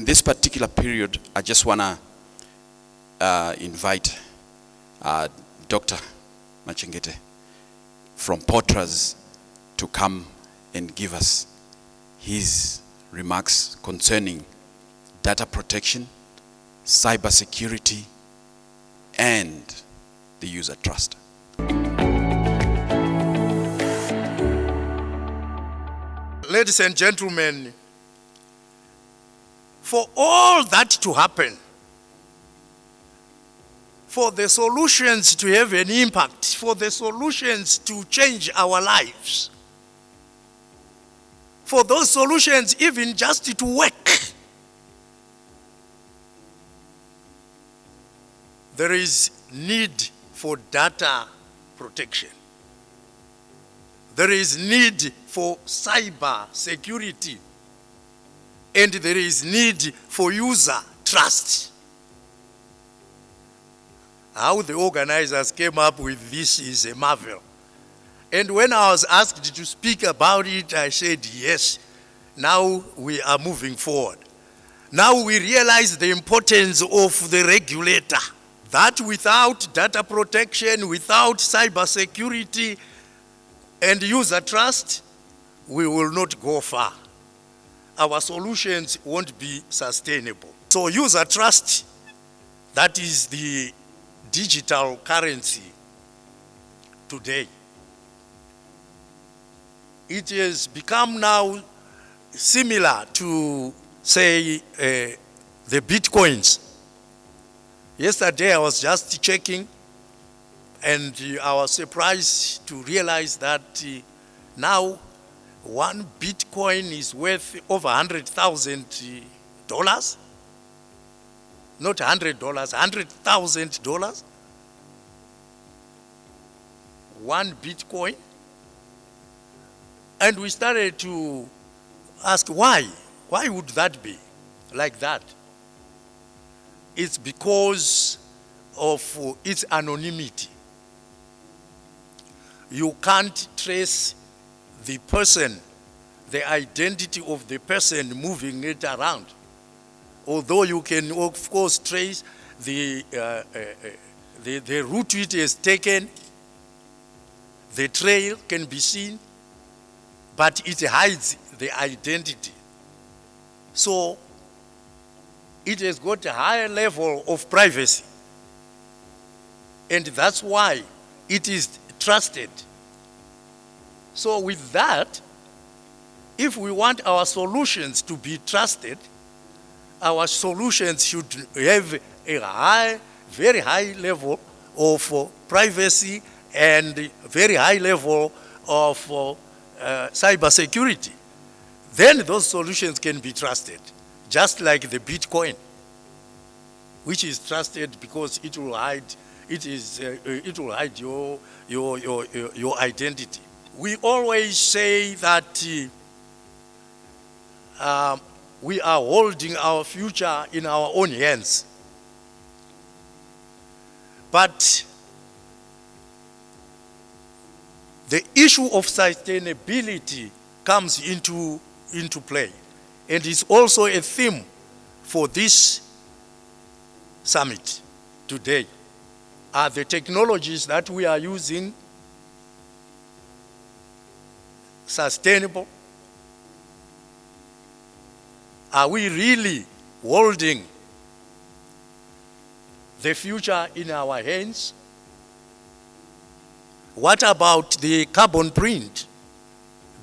this particular period, I just want to invite Dr. Machengete from POTRAZ to come and give us his remarks concerning data protection, cybersecurity, and the user trust. Ladies and gentlemen, for all that to happen, for the solutions to have an impact, for the solutions to change our lives, for those solutions even just to work, there is need for data protection. There is need for cyber security. And there is need for user trust. How the organizers came up with this is a marvel. And when I was asked to speak about it, I said, yes, now we are moving forward. Now we realize the importance of the regulator, that without data protection, without cybersecurity and user trust, we will not go far. Our solutions won't be sustainable. So user trust, that is the digital currency today. It has become now similar to, say, the bitcoins. Yesterday I was just checking, and I was surprised to realize that now one Bitcoin is worth over $100,000. Not $100, $100,000. One Bitcoin. And we started to ask why? Why would that be like that? It's because of its anonymity. You can't trace the person, the identity of the person moving it around. Although you can, of course, trace the route it has taken, the trail can be seen, but it hides the identity. So it has got a higher level of privacy. And that's why it is trusted. So with that, if we want our solutions to be trusted, our solutions should have a very high level of privacy and very high level of cybersecurity. Then those solutions can be trusted, just like the Bitcoin, which is trusted because it will hide your identity. We always say that we are holding our future in our own hands. But the issue of sustainability comes into play, and is also a theme for this summit today. Are the technologies that we are using sustainable? Are we really holding the future in our hands? What about the carbon print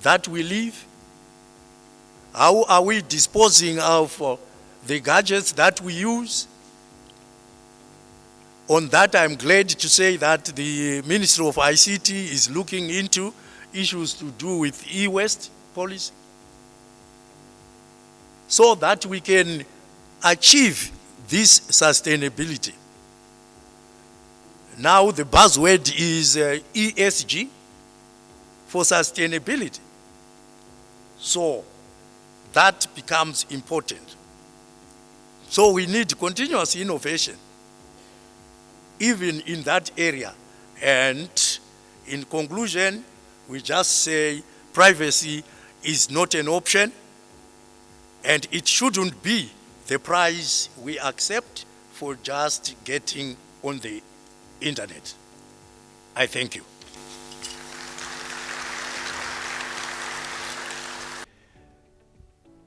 that we leave? How are we disposing of the gadgets that we use? On that, I'm glad to say that the Ministry of ICT is looking into issues to do with e-waste policy, so that we can achieve this sustainability. Now the buzzword is ESG for sustainability. So that becomes important. So we need continuous innovation, even in that area. And in conclusion, we just say privacy is not an option, and it shouldn't be the price we accept for just getting on the internet. I thank you.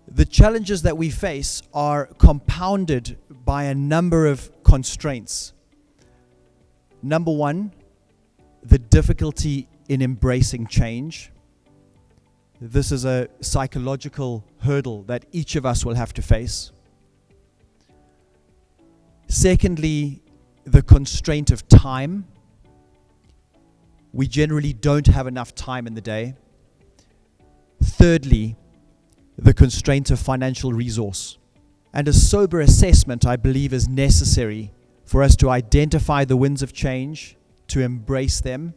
The challenges that we face are compounded by a number of constraints. Number one, the difficulty in embracing change. This is a psychological hurdle that each of us will have to face. Secondly, the constraint of time. We generally don't have enough time in the day. Thirdly, the constraint of financial resource. And a sober assessment, I believe, is necessary for us to identify the winds of change, to embrace them,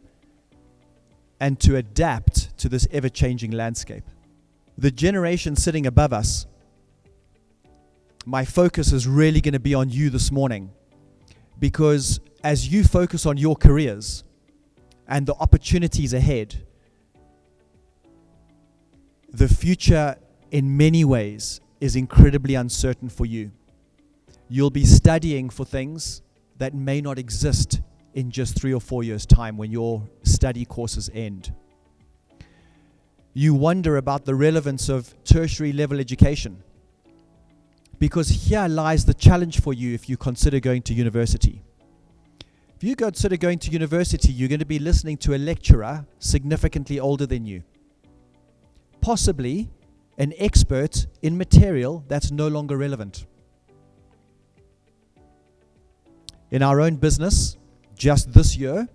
and to adapt to this ever-changing landscape. The generation sitting above us, my focus is really going to be on you this morning, because as you focus on your careers and the opportunities ahead, the future in many ways is incredibly uncertain for you. You'll be studying for things that may not exist in just 3 or 4 years' time when your study courses end. You wonder about the relevance of tertiary level education, because here lies the challenge for you if you consider going to university. If you consider going to university, you're going to be listening to a lecturer significantly older than you, possibly an expert in material that's no longer relevant. In our own business, just this year,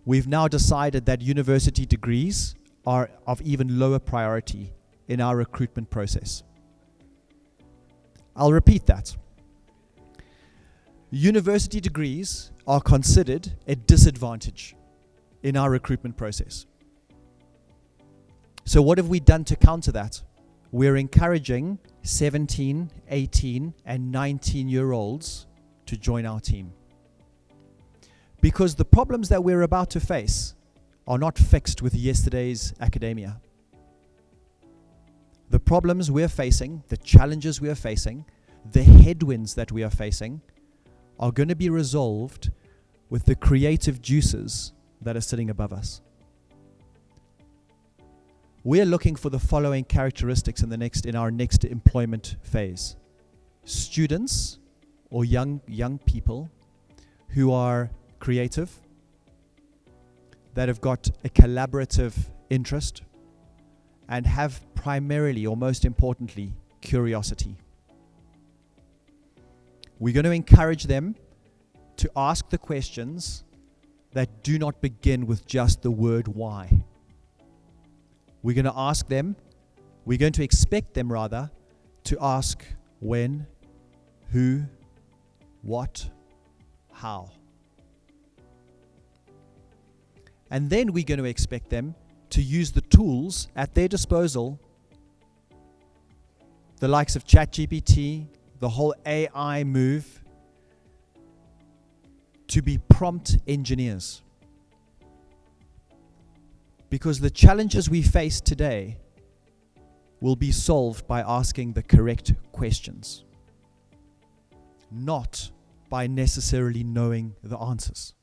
we've now decided that university degrees are of even lower priority in our recruitment process. I'll repeat that. University degrees are considered a disadvantage in our recruitment process. So what have we done to counter that? We're encouraging 17, 18, and 19-year-olds to join our team. Because the problems that we're about to face are not fixed with yesterday's academia. The problems we're facing, the challenges we are facing, the headwinds that we are facing are going to be resolved with the creative juices that are sitting above us. We're looking for the following characteristics in our next employment phase. Students or young people who are creative, that have got a collaborative interest, and have primarily, or most importantly, curiosity. We're going to encourage them to ask the questions that do not begin with just the word why. We're going to expect them rather, to ask when, who, what, how. And then we're going to expect them to use the tools at their disposal, the likes of ChatGPT, the whole AI move, to be prompt engineers. Because the challenges we face today will be solved by asking the correct questions, not by necessarily knowing the answers.